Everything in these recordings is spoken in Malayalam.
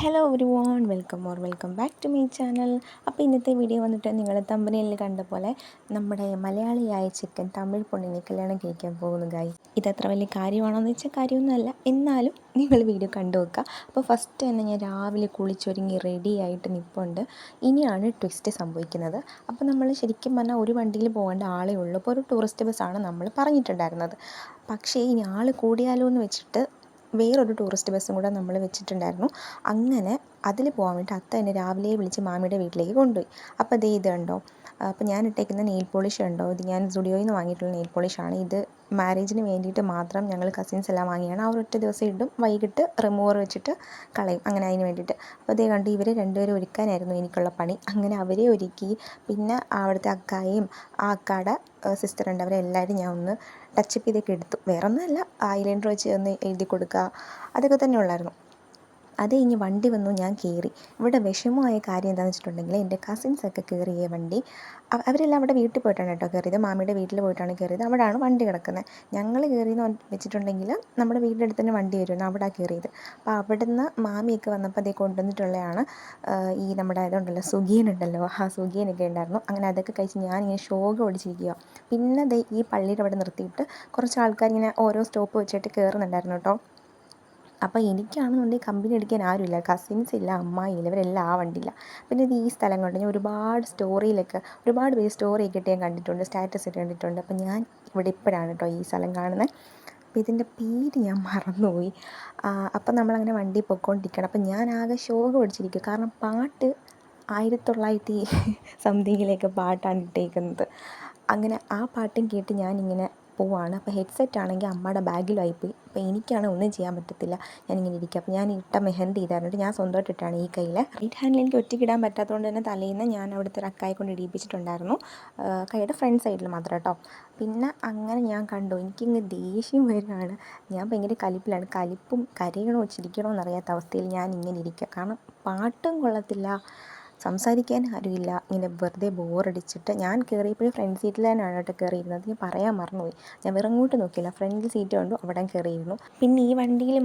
Hello everyone, welcome back to my channel. അപ്പോൾ ഇന്നത്തെ വീഡിയോ വന്നിട്ട് നിങ്ങൾ തമ്പനയിൽ കണ്ട പോലെ നമ്മുടെ മലയാളിയായ ചെക്കൻ തമിഴ് പെണ്ണിനെ കല്യാണം കഴിക്കാൻ പോകുന്നു ഗായ്സ്. ഇതത്ര വലിയ കാര്യമാണോ എന്ന് വെച്ചാൽ കാര്യമൊന്നുമല്ല, എന്നാലും നിങ്ങൾ വീഡിയോ കണ്ടു നോക്കുക. അപ്പോൾ ഫസ്റ്റ് തന്നെ ഞാൻ രാവിലെ കുളിച്ചൊരുങ്ങി റെഡി ആയിട്ട് നിൽപ്പുണ്ട്. ഇനിയാണ് ട്വിസ്റ്റ് സംഭവിക്കുന്നത്. അപ്പോൾ നമ്മൾ ശരിക്കും പറഞ്ഞാൽ ഒരു വണ്ടിയിൽ പോകേണ്ട ആളേ ഉള്ളൂ. അപ്പോൾ ഒരു ടൂറിസ്റ്റ് ബസ്സാണ് നമ്മൾ പറഞ്ഞിട്ടുണ്ടായിരുന്നത്. പക്ഷേ ഇനി ആൾ കൂടിയാലോ എന്ന് വെച്ചിട്ട് വേറൊരു ടൂറിസ്റ്റ് ബസ്സും കൂടെ നമ്മൾ വെച്ചിട്ടുണ്ടായിരുന്നു. അങ്ങനെ അതിൽ പോകാൻ വേണ്ടി അത്ത എന്നെ രാവിലെ വിളിച്ച് മാമിയുടെ വീട്ടിലേക്ക് കൊണ്ടുപോയി. അപ്പോൾ അതേ ഇത് കണ്ടോ, അപ്പോൾ ഞാൻ ഇട്ടേക്കുന്ന നെയിൽ പോളിഷ് ഉണ്ടോ, ഇത് ഞാൻ സ്റ്റുഡിയോയിൽ നിന്ന് വാങ്ങിയിട്ടുള്ള നെയിൽ പോളിഷാണ്. ഇത് മാരേജിന് വേണ്ടിയിട്ട് മാത്രം ഞങ്ങൾ കസിൻസ് എല്ലാം വാങ്ങിയാണ്. ആ ഒരൊറ്റ ദിവസം ഇടും, വൈകിട്ട് റിമൂവർ വെച്ചിട്ട് കളയും, അങ്ങനെ അതിന് വേണ്ടിയിട്ട്. അപ്പോൾ അതേ കണ്ട് ഇവർ രണ്ടുപേരും ഒരുക്കാനായിരുന്നു എനിക്കുള്ള പണി. അങ്ങനെ അവരെ ഒരുക്കി. പിന്നെ അവിടുത്തെ അക്കായും ആ അക്കാടെ സിസ്റ്ററുണ്ട്, അവരെല്ലാവരും ഞാൻ ഒന്ന് ടച്ചപ്പ് ചെയ്തൊക്കെ എടുത്തു. വേറെ ഒന്നുമല്ല, ഐലൈനർ വെച്ച് ഒന്ന് എഴുതി കൊടുക്കുക, അതൊക്കെ തന്നെ ഉള്ളായിരുന്നു. അത് കഴിഞ്ഞ് വണ്ടി വന്നു, ഞാൻ കയറി. ഇവിടെ വിഷമമായ കാര്യം എന്താണെന്ന് വെച്ചിട്ടുണ്ടെങ്കിൽ എൻ്റെ കസിൻസൊക്കെ കയറിയ വണ്ടി അവരെല്ലാം അവിടെ വീട്ടിൽ പോയിട്ടാണ് കേട്ടോ കയറിയത്. മാമിയുടെ വീട്ടിൽ പോയിട്ടാണ് കയറിയത്. അവിടെയാണ് വണ്ടി കിടക്കുന്നത്. ഞങ്ങൾ കയറിയെന്ന് വെച്ചിട്ടുണ്ടെങ്കിൽ നമ്മുടെ വീടിൻ്റെ അടുത്ത് തന്നെ വണ്ടി വരുന്നു, അവിടെ കയറിയത്. അപ്പോൾ അവിടെ നിന്ന് മാമിയൊക്കെ വന്നപ്പോൾ അതേ കൊണ്ടുവന്നിട്ടുള്ളതാണ് ഈ നമ്മുടെ ഇതുണ്ടല്ലോ സുഖിയനുണ്ടല്ലോ, ആ സുഖിയനൊക്കെ ഉണ്ടായിരുന്നു. അങ്ങനെ അതൊക്കെ കഴിച്ച് ഞാനിങ്ങനെ ഷോക്ക് ഓടിച്ചിരിക്കുക. പിന്നെ ദേ ഈ പള്ളിയുടെ അവിടെ നിർത്തിയിട്ട് കുറച്ച് ആൾക്കാർ ഇങ്ങനെ ഓരോ സ്റ്റോപ്പ് വെച്ചിട്ട് കയറുന്നുണ്ടായിരുന്നു കേട്ടോ. അപ്പോൾ എനിക്കാണെന്നുണ്ടെങ്കിൽ കമ്പനി അടിക്കാൻ ആരുമില്ല, കസിൻസ് ഇല്ല, അമ്മായില്ല, ഇവരെല്ലാം ആ വണ്ടിയില്ല. പിന്നെ ഇത് ഈ സ്ഥലം കൊണ്ട് ഞാൻ ഒരുപാട് പേര് സ്റ്റോറിയൊക്കെ ഇട്ട് ഞാൻ കണ്ടിട്ടുണ്ട്, സ്റ്റാറ്റസ് ഇട്ട് കണ്ടിട്ടുണ്ട്. അപ്പോൾ ഞാൻ ഇവിടെ ഇപ്പോഴാണ് കേട്ടോ ഈ സ്ഥലം കാണുന്നത്. അപ്പോൾ ഇതിൻ്റെ പേര് ഞാൻ മറന്നുപോയി. അപ്പം നമ്മളങ്ങനെ വണ്ടി പൊയ്ക്കൊണ്ടിരിക്കണം. അപ്പം ഞാൻ ആകെ ഷോക്ക് പിടിച്ചിരിക്കും, കാരണം പാട്ട് 1900 സംതിങ്ങിലേക്ക് പാട്ടാണ് ഇട്ടേക്കുന്നത്. അങ്ങനെ ആ പാട്ടും കേട്ട് ഞാനിങ്ങനെ പോവാണ്. അപ്പോൾ ഹെഡ്സെറ്റ് ആണെങ്കിൽ അമ്മയുടെ ബാഗിലായിപ്പോയി. അപ്പോൾ എനിക്കാണ് ഒന്നും ചെയ്യാൻ പറ്റത്തില്ല, ഞാനിങ്ങനെ ഇരിക്കുക. അപ്പോൾ ഞാൻ ഇട്ട മെഹന്തി ഇതായിരുന്നു, ഞാൻ സ്വന്തമായിട്ട് ഇട്ടാണ് ഈ കയ്യിൽ. റൈറ്റ് ഹാൻഡിൽ എനിക്ക് ഒറ്റയ്ക്ക് ഇടാൻ പറ്റാത്തതുകൊണ്ട് തന്നെ തലേന്ന് ഞാൻ അവിടുത്തെ ഒരു അക്കായെ കൊണ്ട് ഇടിയിപ്പിച്ചിട്ടുണ്ടായിരുന്നു, കൈയുടെ ഫ്രണ്ട് സൈഡിൽ മാത്രം കേട്ടോ. പിന്നെ അങ്ങനെ ഞാൻ കണ്ടു, എനിക്കിങ്ങ് ദേഷ്യം വരുവാണ്. ഞാൻ ഭയങ്കര കലിപ്പിലാണ്, കലിപ്പും കരയണോ ചിരിക്കണോ എന്നറിയാത്ത അവസ്ഥയിൽ ഞാൻ ഇങ്ങനെ ഇരിക്കുക. കാരണം പാട്ടും കൊള്ളത്തില്ല, സംസാരിക്കാൻ ആരുമില്ല, ഇങ്ങനെ വെറുതെ ബോറടിച്ചിട്ട്. ഞാൻ കയറിയപ്പോഴും ഫ്രണ്ട് സീറ്റിൽ തന്നെയാണ് കേട്ടോ കയറിയിരുന്നത്, ഞാൻ പറയാൻ മറന്നുപോയി. ഞാൻ വേറെ അങ്ങോട്ട് നോക്കിയില്ല, ഫ്രണ്ടിൽ സീറ്റ് കണ്ടു, അവിടെ കയറിയിരുന്നു. പിന്നെ ഈ വണ്ടിയിൽ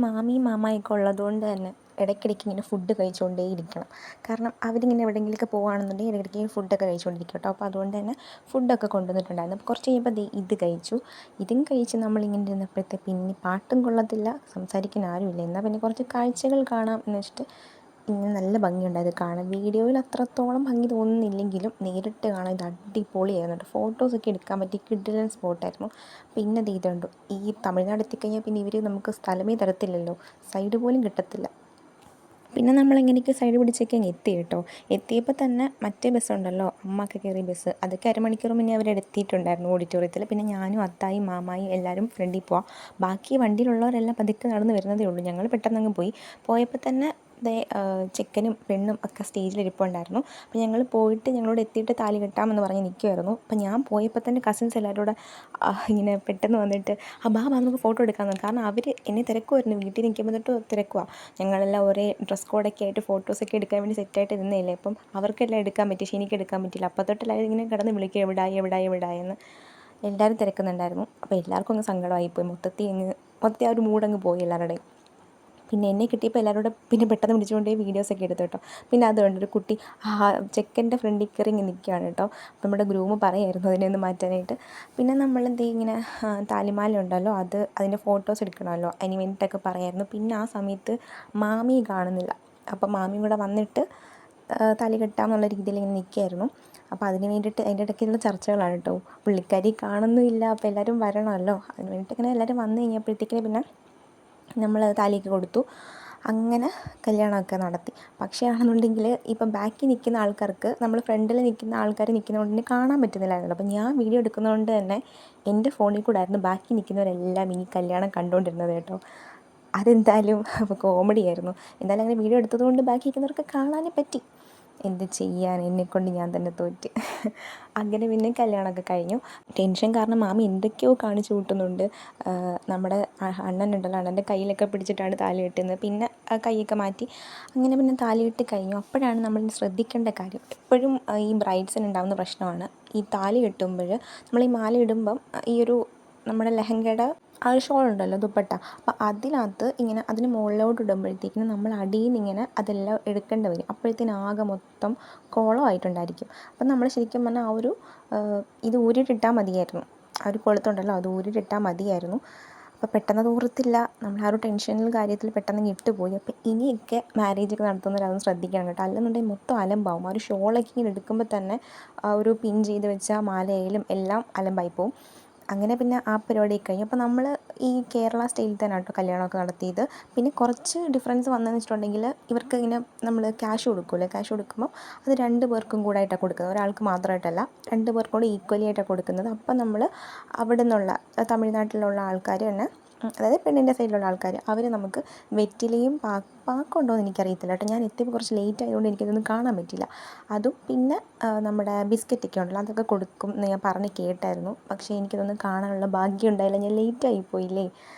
മാമായൊക്കെ ഉള്ളതുകൊണ്ട് തന്നെ ഇടയ്ക്കിടയ്ക്ക് ഇങ്ങനെ ഫുഡ് കഴിച്ചുകൊണ്ടേ ഇരിക്കണം. കാരണം അവരിങ്ങനെ എവിടെയെങ്കിലുമൊക്കെ പോകുകയാണെന്നുണ്ടെങ്കിൽ ഇടയ്ക്കിടയ്ക്ക് ഫുഡൊക്കെ കഴിച്ചുകൊണ്ടിരിക്കും കേട്ടോ. അപ്പോൾ അതുകൊണ്ട് തന്നെ ഫുഡൊക്കെ കൊണ്ടുവന്നിട്ടുണ്ടായിരുന്നു. അപ്പോൾ കുറച്ച് കഴിയുമ്പോൾ ഇത് കഴിച്ചു. ഇതും കഴിച്ച് നമ്മളിങ്ങനെ ഇരുന്നപ്പോഴത്തെ പിന്നെ പാട്ടും കൊള്ളത്തില്ല, സംസാരിക്കാൻ ആരുമില്ല. എന്നാൽ പിന്നെ കുറച്ച് കാഴ്ചകൾ കാണാം എന്ന് വെച്ചിട്ട് ഇങ്ങനെ നല്ല ഭംഗിയുണ്ടായത് കാണാൻ. വീഡിയോയിൽ അത്രത്തോളം ഭംഗി തോന്നുന്നില്ലെങ്കിലും നേരിട്ട് കാണാൻ ഇത് അടിപൊളിയായിരുന്നു കേട്ടോ. ഫോട്ടോസൊക്കെ എടുക്കാൻ പറ്റിയ കിടിലൻ സ്പോട്ടായിരുന്നു. പിന്നെ ഇത് ഇതുണ്ട്, ഈ തമിഴ്നാട് എത്തിക്കഴിഞ്ഞാൽ പിന്നെ ഇവർ നമുക്ക് സ്ഥലമേ തരത്തില്ലല്ലോ, സൈഡ് പോലും കിട്ടത്തില്ല. പിന്നെ നമ്മളെങ്ങനെയൊക്കെ സൈഡ് പിടിച്ചൊക്കെ അങ്ങ് എത്തി കേട്ടോ. എത്തിയപ്പോൾ തന്നെ മറ്റേ ബസ്സുണ്ടല്ലോ, അമ്മയൊക്കെ കയറിയ ബസ്, അതൊക്കെ അരമണിക്കൂർ മുന്നേ അവരെത്തിയിട്ടുണ്ടായിരുന്നു ഓഡിറ്റോറിയത്തിൽ. പിന്നെ ഞാനും അത്തായും മാമായും എല്ലാവരും ഫ്രണ്ടിൽ പോവാം. ബാക്കി വണ്ടിയിലുള്ളവരെല്ലാം പതുക്കെ നടന്ന് വരുന്നതേ ഉള്ളൂ. ഞങ്ങൾ പെട്ടെന്നങ്ങ് പോയപ്പോൾ തന്നെ ചെക്കനും പെണ്ണും ഒക്കെ സ്റ്റേജിലിരിപ്പുണ്ടായിരുന്നു. അപ്പോൾ ഞങ്ങൾ പോയിട്ട് ഞങ്ങളോട് എത്തിയിട്ട് താലി കെട്ടാമെന്ന് പറഞ്ഞ് നിൽക്കുമായിരുന്നു. അപ്പോൾ ഞാൻ പോയപ്പോൾ തന്നെ കസിൻസ് എല്ലാവരും കൂടെ ഇങ്ങനെ പെട്ടെന്ന് വന്നിട്ട് ബാ നമുക്ക് ഫോട്ടോ എടുക്കാമെന്ന്. കാരണം അവർ എന്നെ തിരക്കുമായിരുന്നു, വീട്ടിൽ നിൽക്കുമ്പോൾ തൊട്ട് തിരക്കുവാണ്. ഞങ്ങളെല്ലാം ഒരേ ഡ്രസ് കോഡൊക്കെ ആയിട്ട് ഫോട്ടോസൊക്കെ എടുക്കാൻ വേണ്ടി സെറ്റായിട്ട് നിന്നേല്ലേ. അപ്പം അവർക്കെല്ലാം എടുക്കാൻ പറ്റി, പക്ഷേ എനിക്ക് എടുക്കാൻ പറ്റില്ല. അപ്പോൾ തൊട്ട് എല്ലാവരും ഇങ്ങനെ കിടന്ന് വിളിക്കുക, എവിടായെന്ന് എല്ലാവരും തിരക്കുന്നുണ്ടായിരുന്നു. അപ്പോൾ എല്ലാവർക്കും അങ്ങ് സങ്കടമായിപ്പോയി, മൊത്തത്തിൽ ആ ഒരു മൂടങ്ങ് പോയി എല്ലാവരുടെയും. പിന്നെ എന്നെ കിട്ടിയപ്പോൾ എല്ലാവരോടും പിന്നെ പെട്ടെന്ന് പിടിച്ചുകൊണ്ട് വീഡിയോസൊക്കെ എടുത്തു കേട്ടോ. പിന്നെ അതുകൊണ്ട് ഒരു കുട്ടി ചെക്കൻ്റെ ഫ്രണ്ടിൽ കയറി ഇങ്ങനെ നിൽക്കുകയാണ് കേട്ടോ. നമ്മുടെ ഗ്രൂമ് പറയായിരുന്നു അതിനെ ഒന്ന് മാറ്റാനായിട്ട്. പിന്നെ നമ്മളെന്ത് ഇങ്ങനെ താലിമാല ഉണ്ടല്ലോ, അതിൻ്റെ ഫോട്ടോസ് എടുക്കണമല്ലോ, അതിന് വേണ്ടിയിട്ടൊക്കെ പറയായിരുന്നു. പിന്നെ ആ സമയത്ത് മാമിയെ കാണുന്നില്ല. അപ്പോൾ മാമിയും കൂടെ വന്നിട്ട് താലി കെട്ടാമെന്നുള്ള രീതിയിൽ ഇങ്ങനെ നിൽക്കുകയായിരുന്നു. അപ്പോൾ അതിന് വേണ്ടിയിട്ട് അതിൻ്റെ ഇടയ്ക്കുള്ള ചർച്ചകളാണ് കേട്ടോ. പുള്ളിക്കാരി കാണുന്നുമില്ല, അപ്പോൾ എല്ലാവരും വരണമല്ലോ, അതിന് വേണ്ടിയിട്ട് ഇങ്ങനെ എല്ലാവരും വന്നു കഴിഞ്ഞപ്പോഴത്തേക്കിന് പിന്നെ നമ്മൾ താലിയൊക്കെ കൊടുത്തു. അങ്ങനെ കല്യാണമൊക്കെ നടത്തി. പക്ഷേ ആണെന്നുണ്ടെങ്കിൽ ഇപ്പം ബാക്കിൽ നിൽക്കുന്ന ആൾക്കാർക്ക് നമ്മൾ ഫ്രണ്ടിൽ നിൽക്കുന്ന ആൾക്കാർ നിൽക്കുന്നതുകൊണ്ട് തന്നെ കാണാൻ പറ്റുന്നില്ലായിരുന്നല്ലോ. അപ്പം ഞാൻ വീഡിയോ എടുക്കുന്നതുകൊണ്ട് തന്നെ എൻ്റെ ഫോണിൽ കൂടെ ആയിരുന്നു ബാക്കി നിൽക്കുന്നവരെല്ലാം ഈ കല്യാണം കണ്ടുകൊണ്ടിരുന്നത് കേട്ടോ. അതെന്തായാലും കോമഡി ആയിരുന്നു. എന്തായാലും അങ്ങനെ വീഡിയോ എടുത്തതുകൊണ്ട് ബാക്കി നിൽക്കുന്നവർക്ക് കാണാനേ പറ്റി. എന്ത് ചെയ്യാൻ, എന്നെക്കൊണ്ട് ഞാൻ തന്നെ തോറ്റ്. അങ്ങനെ പിന്നെ കല്യാണമൊക്കെ കഴിഞ്ഞു. ടെൻഷൻ കാരണം മാമി എന്തൊക്കെയോ കാണിച്ചു കൂട്ടുന്നുണ്ട്. നമ്മുടെ അണ്ണനുണ്ടല്ലോ, അണ്ണൻ്റെ കയ്യിലൊക്കെ പിടിച്ചിട്ടാണ് താലി കെട്ടുന്നത്. പിന്നെ ആ കൈയൊക്കെ മാറ്റി അങ്ങനെ പിന്നെ താലി കെട്ടി കഴിഞ്ഞു. അപ്പോഴാണ് നമ്മൾ ശ്രദ്ധിക്കേണ്ട കാര്യം, എപ്പോഴും ഈ ബ്രൈഡ്സിന് ഉണ്ടാകുന്ന പ്രശ്നമാണ് ഈ താലി കെട്ടുമ്പോൾ നമ്മൾ ഈ മാല ഇടുമ്പം ഈ ഒരു നമ്മുടെ ലെഹങ്കയുടെ ആ ഒരു ഷോൾ ഉണ്ടല്ലോ ദുപ്പട്ട, അപ്പോൾ അതിനകത്ത് ഇങ്ങനെ അതിന് മുകളിലോട്ട് ഇടുമ്പോഴത്തേക്കിനും നമ്മൾ അടിയിൽ നിന്ന് ഇങ്ങനെ അതെല്ലാം എടുക്കേണ്ടി വരും. അപ്പോഴത്തേനും ആകെ മൊത്തം കോളമായിട്ടുണ്ടായിരിക്കും. അപ്പം നമ്മൾ ശരിക്കും പറഞ്ഞാൽ ആ ഒരു ഇത് ഊരിയിട്ടിട്ടാൽ മതിയായിരുന്നു. ആ ഒരു കൊളുത്തുണ്ടല്ലോ അത് ഊരിയിട്ടിട്ടാൽ മതിയായിരുന്നു. അപ്പോൾ പെട്ടെന്ന് അത് ഓർത്തില്ല, നമ്മൾ ആ ഒരു ടെൻഷനിൽ കാര്യത്തിൽ പെട്ടെന്ന് ഇട്ടുപോയി. അപ്പോൾ ഇനിയൊക്കെ മാരേജൊക്കെ നടത്തുന്നവരതൊന്ന് ശ്രദ്ധിക്കണം കേട്ടോ, അല്ലെന്നുണ്ടെങ്കിൽ മൊത്തം അലമ്പാവും. ആ ഒരു ഷോളൊക്കെ ഇങ്ങനെ എടുക്കുമ്പോൾ തന്നെ ആ ഒരു പിൻ ചെയ്ത് വെച്ച മാലയിലും എല്ലാം അലമ്പായി പോവും. അങ്ങനെ പിന്നെ ആ പരിപാടിയൊക്കെ കഴിഞ്ഞു. അപ്പോൾ നമ്മൾ ഈ കേരള സ്റ്റൈലിൽ തന്നെ കേട്ടോ കല്യാണമൊക്കെ നടത്തിയത്. പിന്നെ കുറച്ച് ഡിഫറൻസ് വന്നതെന്ന് വെച്ചിട്ടുണ്ടെങ്കിൽ, ഇവർക്ക് ഇങ്ങനെ നമ്മൾ ക്യാഷ് കൊടുക്കുമല്ലോ, ക്യാഷ് കൊടുക്കുമ്പോൾ അത് 2 പേർക്കും കൂടെ ആയിട്ടാണ് കൊടുക്കുന്നത്, ഒരാൾക്ക് മാത്രമായിട്ടല്ല, 2 പേർക്കും കൂടെ ഈക്വലി ആയിട്ടാണ് കൊടുക്കുന്നത്. അപ്പം നമ്മൾ അവിടെ നിന്നുള്ള തമിഴ്നാട്ടിലുള്ള ആൾക്കാർ തന്നെ, അതായത് പെണ്ണിൻ്റെ സൈഡിലുള്ള ആൾക്കാർ, അവർ നമുക്ക് വെറ്റിലയും പാക്കുണ്ടോ എന്ന് എനിക്കറിയത്തില്ല കേട്ടോ, ഞാൻ എത്തിയപ്പോൾ കുറച്ച് ലേറ്റ് ആയതുകൊണ്ട് എനിക്കിതൊന്നും കാണാൻ പറ്റില്ല. അതും പിന്നെ നമ്മുടെ ബിസ്ക്കറ്റൊക്കെ ഉണ്ടല്ലോ അതൊക്കെ കൊടുക്കും എന്ന് ഞാൻ പറഞ്ഞ് കേട്ടായിരുന്നു. പക്ഷേ എനിക്കിതൊന്നും കാണാനുള്ള ഭാഗ്യം ഉണ്ടായില്ല, ഞാൻ ലേറ്റായി പോയില്ലേ.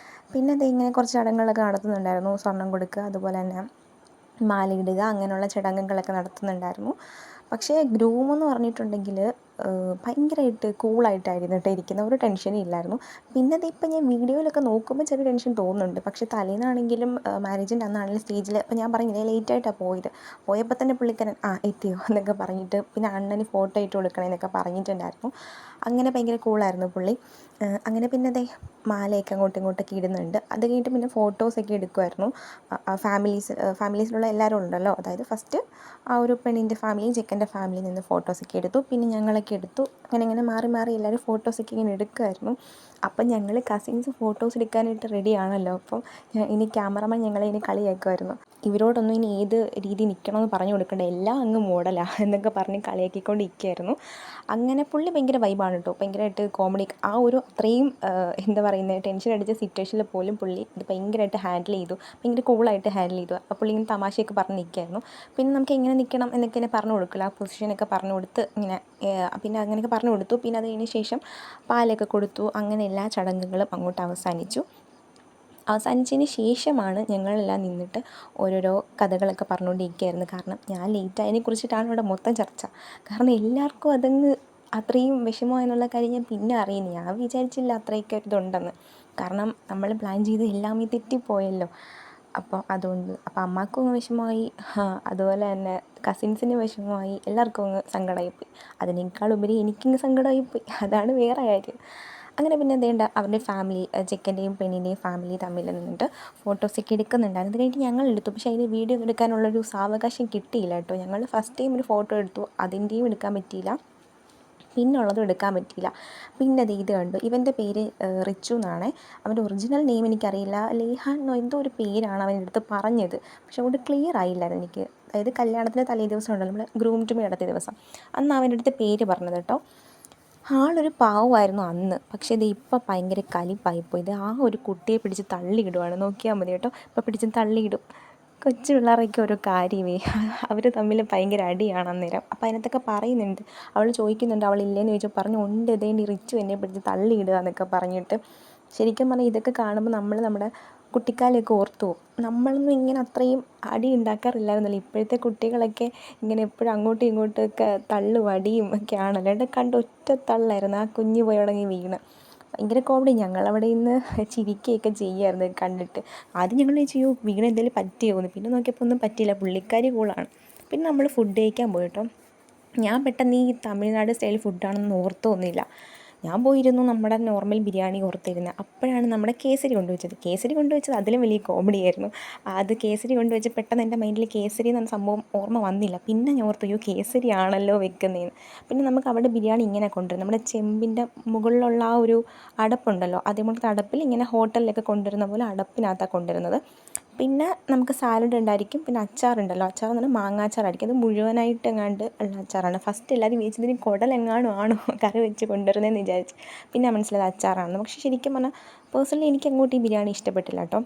പിന്നെ അത് ഇങ്ങനെ കുറച്ച് ചടങ്ങുകളൊക്കെ നടത്തുന്നുണ്ടായിരുന്നു, സ്വർണം കൊടുക്കുക, അതുപോലെ തന്നെ മാലയിടുക, അങ്ങനെയുള്ള ചടങ്ങുകളൊക്കെ നടത്തുന്നുണ്ടായിരുന്നു. പക്ഷേ ഗ്രൂമെന്ന് പറഞ്ഞിട്ടുണ്ടെങ്കിൽ ഭയങ്കരമായിട്ട് കൂളായിട്ടായിരുന്നു കേട്ടോ ഇരിക്കുന്നത്, ഒരു ടെൻഷനും ഇല്ലായിരുന്നു. പിന്നെ അതിപ്പോൾ ഞാൻ വീഡിയോയിലൊക്കെ നോക്കുമ്പോൾ ചെറിയ ടെൻഷൻ തോന്നുന്നുണ്ട്. പക്ഷേ തലേന്നാണെങ്കിലും മാരേജിൻ്റെ അന്നാണെങ്കിലും സ്റ്റേജിൽ, അപ്പോൾ ഞാൻ പറഞ്ഞില്ലേ ലേറ്റായിട്ടാണ് പോയപ്പോൾ തന്നെ പുള്ളിക്കാരൻ എത്തിയോ എന്നൊക്കെ പറഞ്ഞിട്ട്, പിന്നെ അണ്ണന് ഫോട്ടോ ഇട്ട് കൊടുക്കണേ എന്നൊക്കെ പറഞ്ഞിട്ടുണ്ടായിരുന്നു. അങ്ങനെ ഭയങ്കര കൂളായിരുന്നു പുള്ളി. അങ്ങനെ അതേ മാലയൊക്കെ അങ്ങോട്ടും ഇങ്ങോട്ടൊക്കെ ഇടുന്നുണ്ട്. അത് കഴിഞ്ഞിട്ട് പിന്നെ ഫോട്ടോസൊക്കെ എടുക്കുമായിരുന്നു. ഫാമിലീസിലുള്ള എല്ലാവരും ഉണ്ടല്ലോ, അതായത് ഫസ്റ്റ് ആ ഒരു പെണ്ണിൻ്റെ ഫാമിലിയും ചെക്കൻ്റെ ഫാമിലിയിൽ നിന്ന് ഫോട്ടോസൊക്കെ എടുത്തു, പിന്നെ ഞങ്ങളൊക്കെ എടുത്തു. അങ്ങനെ മാറി മാറി എല്ലാവരും ഫോട്ടോസൊക്കെ ഇങ്ങനെ എടുക്കുമായിരുന്നു. അപ്പം ഞങ്ങൾ കസിൻസ് ഫോട്ടോസ് എടുക്കാനായിട്ട് റെഡിയാണല്ലോ. അപ്പം ഇനി ക്യാമറമാൻ ഞങ്ങളെ ഇനി കളിയാക്കുമായിരുന്നു, ഇവരോടൊന്നും ഇനി ഏത് രീതി നിൽക്കണമെന്ന് പറഞ്ഞു കൊടുക്കണ്ട, എല്ലാം അങ്ങ് മോഡലാണ് എന്നൊക്കെ പറഞ്ഞ് കളിയാക്കിക്കൊണ്ടിരിക്കുകയായിരുന്നു. അങ്ങനെ പുള്ളി ഭയങ്കര വൈബാണ് കേട്ടോ, ഭയങ്കരമായിട്ട് കോമഡി. ആ ഒരു അത്രയും എന്താ പറയുന്നത് ടെൻഷൻ അടിച്ച സിറ്റുവേഷനിൽ പോലും പുള്ളി ഇത് ഭയങ്കരമായിട്ട് ഹാൻഡിൽ ചെയ്തു, ഭയങ്കര കൂളായിട്ട് ഹാൻഡിൽ ചെയ്തു. അപ്പോൾ പുള്ളി ഇങ്ങനെ തമാശയൊക്കെ പറഞ്ഞ് നിൽക്കുകയായിരുന്നു. പിന്നെ നമുക്ക് എങ്ങനെ നിൽക്കണം എന്നൊക്കെ ഇങ്ങനെ പറഞ്ഞു കൊടുക്കില്ല, ആ പൊസിഷനൊക്കെ പറഞ്ഞു കൊടുത്ത് ഇങ്ങനെ പിന്നെ അങ്ങനെയൊക്കെ പറഞ്ഞു കൊടുത്തു. പിന്നെ അത് കഴിഞ്ഞ ശേഷം പാലൊക്കെ കൊടുത്തു. അങ്ങനെ എല്ലാ ചടങ്ങുകളും അങ്ങോട്ട് അവസാനിച്ചതിന് ശേഷമാണ് ഞങ്ങളെല്ലാം നിന്നിട്ട് ഓരോരോ കഥകളൊക്കെ പറഞ്ഞുകൊണ്ടിരിക്കുകയായിരുന്നു. കാരണം ഞാൻ ലേറ്റായതിനെ കുറിച്ചിട്ടാണ് ഇവിടെ മൊത്തം ചർച്ച. കാരണം എല്ലാവർക്കും അതങ്ങ് അത്രയും വിഷമമായെന്നുള്ള കാര്യം ഞാൻ പിന്നെ അറിയുന്നു. ഞാൻ വിചാരിച്ചില്ല അത്രയൊക്കെ ഇതുണ്ടെന്ന്. കാരണം നമ്മൾ പ്ലാൻ ചെയ്ത് എല്ലാം തെറ്റിപ്പോയല്ലോ. അപ്പോൾ അതുകൊണ്ട് അമ്മയ്ക്കും അങ്ങ് വിഷമമായി, അതുപോലെ തന്നെ കസിൻസിന് വിഷമമായി, എല്ലാവർക്കും അങ്ങ് സങ്കടമായിപ്പോയി. അതിനേക്കാളുപരി എനിക്കങ്ങ് സങ്കടമായിപ്പോയി, അതാണ് വേറെ കാര്യം. അങ്ങനെ പിന്നെ അതേണ്ട അവരുടെ ഫാമിലി, ചെക്കൻ്റെയും പെണ്ണിൻ്റെയും ഫാമിലി തമ്മിൽ നിന്നിട്ട് ഫോട്ടോസൊക്കെ എടുക്കുന്നുണ്ടായിരുന്നു. അത് കഴിഞ്ഞിട്ട് ഞങ്ങൾ എടുത്തു. പക്ഷേ അതിന് വീഡിയോ എടുക്കാനുള്ളൊരു സാവകാശം കിട്ടിയില്ല കേട്ടോ. ഞങ്ങൾ ഫസ്റ്റ് ടൈം ഒരു ഫോട്ടോ എടുത്തു, അതിൻ്റെയും എടുക്കാൻ പറ്റിയില്ല, പിന്നുള്ളതും എടുക്കാൻ പറ്റിയില്ല. പിന്നെ അത് ഇത് കണ്ടു, ഇവൻ്റെ പേര് റിച്ചു എന്നാണ്, അവൻ്റെ ഒറിജിനൽ നെയിം എനിക്കറിയില്ല, ലേഹാൻ എന്നോ എന്തോ ഒരു പേരാണ് അവൻ്റെ അടുത്ത് പറഞ്ഞത്. പക്ഷെ അതുകൊണ്ട് ക്ലിയർ ആയില്ലായിരുന്നു എനിക്ക്. അതായത് കല്യാണത്തിൻ്റെ തലേ ദിവസം ഉണ്ടല്ലോ, നമ്മൾ ഗ്രൂം ടു ബി നടത്തിയ ദിവസം, അന്ന് അവൻ്റെ അടുത്ത് പേര് പറഞ്ഞത് കേട്ടോ. ആളൊരു പാവമായിരുന്നു അന്ന്, പക്ഷേ ഇത് ഇപ്പം ഭയങ്കര കലിപ്പായിപ്പോയി. ഇത് ആ ഒരു കുട്ടിയെ പിടിച്ച് തള്ളിയിടുവാണ്, നോക്കിയാൽ മതി കേട്ടോ, ഇപ്പം പിടിച്ച് തള്ളിയിടും. കൊച്ചു പിള്ളേരൊക്കെ ഓരോ കാര്യമേ, അവർ തമ്മിൽ ഭയങ്കര അടിയാണ് അന്നേരം. അപ്പോൾ അതിനകത്തൊക്കെ പറയുന്നുണ്ട്, അവൾ ചോദിക്കുന്നുണ്ട് അവളില്ലേന്ന് ചോദിച്ചാൽ പറഞ്ഞു ഉണ്ട്, ഇതേണ്ടി റിച്ചു എന്നെ പിടിച്ച് തള്ളിയിടുക എന്നൊക്കെ പറഞ്ഞിട്ട്. ശരിക്കും പറഞ്ഞാൽ ഇതൊക്കെ കാണുമ്പോൾ നമ്മൾ നമ്മുടെ കുട്ടിക്കാലമൊക്കെ ഓർത്തു പോകും. നമ്മളൊന്നും ഇങ്ങനെ അത്രയും അടി ഉണ്ടാക്കാറില്ലായിരുന്നല്ലോ. ഇപ്പോഴത്തെ കുട്ടികളൊക്കെ ഇങ്ങനെ എപ്പോഴും അങ്ങോട്ടും ഇങ്ങോട്ടുമൊക്കെ തള്ളും അടിയും ഒക്കെ ആണല്ലോ. ഇവിടെ കണ്ട് ഒറ്റ തള്ളായിരുന്നു, ആ കുഞ്ഞ് പോയി തുടങ്ങി വീണ്. ഭയങ്കര കോമഡി. ഞങ്ങളവിടെ നിന്ന് ചിരിക്കുകയൊക്കെ ചെയ്യുമായിരുന്നു കണ്ടിട്ട്. ആദ്യം ഞങ്ങൾ ചോദിച്ചു വീണ് എന്തെങ്കിലും പറ്റിയോ എന്ന്, പിന്നെ നോക്കിയപ്പോൾ ഒന്നും പറ്റിയില്ല, പുള്ളിക്കാരി കൂളാണ്. പിന്നെ നമ്മൾ ഫുഡ് കഴിക്കാൻ പോയിട്ടോ. ഞാൻ പെട്ടെന്ന് ഈ തമിഴ്നാട് സ്റ്റൈൽ ഫുഡാണെന്ന് ഓർത്തൊന്നുമില്ല. ഞാൻ പോയിരുന്നു നമ്മുടെ നോർമൽ ബിരിയാണി ഓർത്തിരുന്നത്. അപ്പോഴാണ് നമ്മുടെ കേസരി കൊണ്ടുവച്ചത് അതിലും വലിയ കോമഡിയായിരുന്നു. അത് കേസരി കൊണ്ടുവച്ച് പെട്ടെന്ന് എൻ്റെ മൈൻഡിൽ കേസരി എന്ന സംഭവം ഓർമ്മ വന്നില്ല. പിന്നെ ഞാൻ ഓർത്തു കേസരി ആണല്ലോ വെക്കുന്നതെന്ന്. പിന്നെ നമുക്ക് അവിടെ ബിരിയാണി ഇങ്ങനെ കൊണ്ടുവരും, നമ്മുടെ ചെമ്പിൻ്റെ മുകളിലുള്ള ആ ഒരു അടപ്പുണ്ടല്ലോ, അതേപോലത്തെ അടപ്പിൽ ഇങ്ങനെ ഹോട്ടലിലൊക്കെ കൊണ്ടുവരുന്ന പോലെ അടപ്പിനകത്താണ് കൊണ്ടുവരുന്നത്. പിന്നെ നമുക്ക് സാലഡ് ഉണ്ടായിരിക്കും, പിന്നെ അച്ചാറുണ്ടല്ലോ, അച്ചാർ എന്ന് പറഞ്ഞാൽ മാങ്ങാച്ചാറായിരിക്കും, അത് മുഴുവനായിട്ട് എങ്ങാണ്ട് ഉള്ള അച്ചാറാണ്. ഫസ്റ്റ് എല്ലാവരും വിചാരിച്ചതിന് കുടലെങ്ങാനും ആണോ കറി വെച്ച് കൊണ്ടുവരുന്നതെന്ന് വിചാരിച്ചു. പിന്നെ മനസ്സിലായത് അച്ചാറാണെന്ന്. പക്ഷേ ശരിക്കും പറഞ്ഞാൽ പേഴ്സണലി എനിക്ക് അങ്ങോട്ട് ഈ ബിരിയാണി ഇഷ്ടപ്പെട്ടില്ല കേട്ടോ.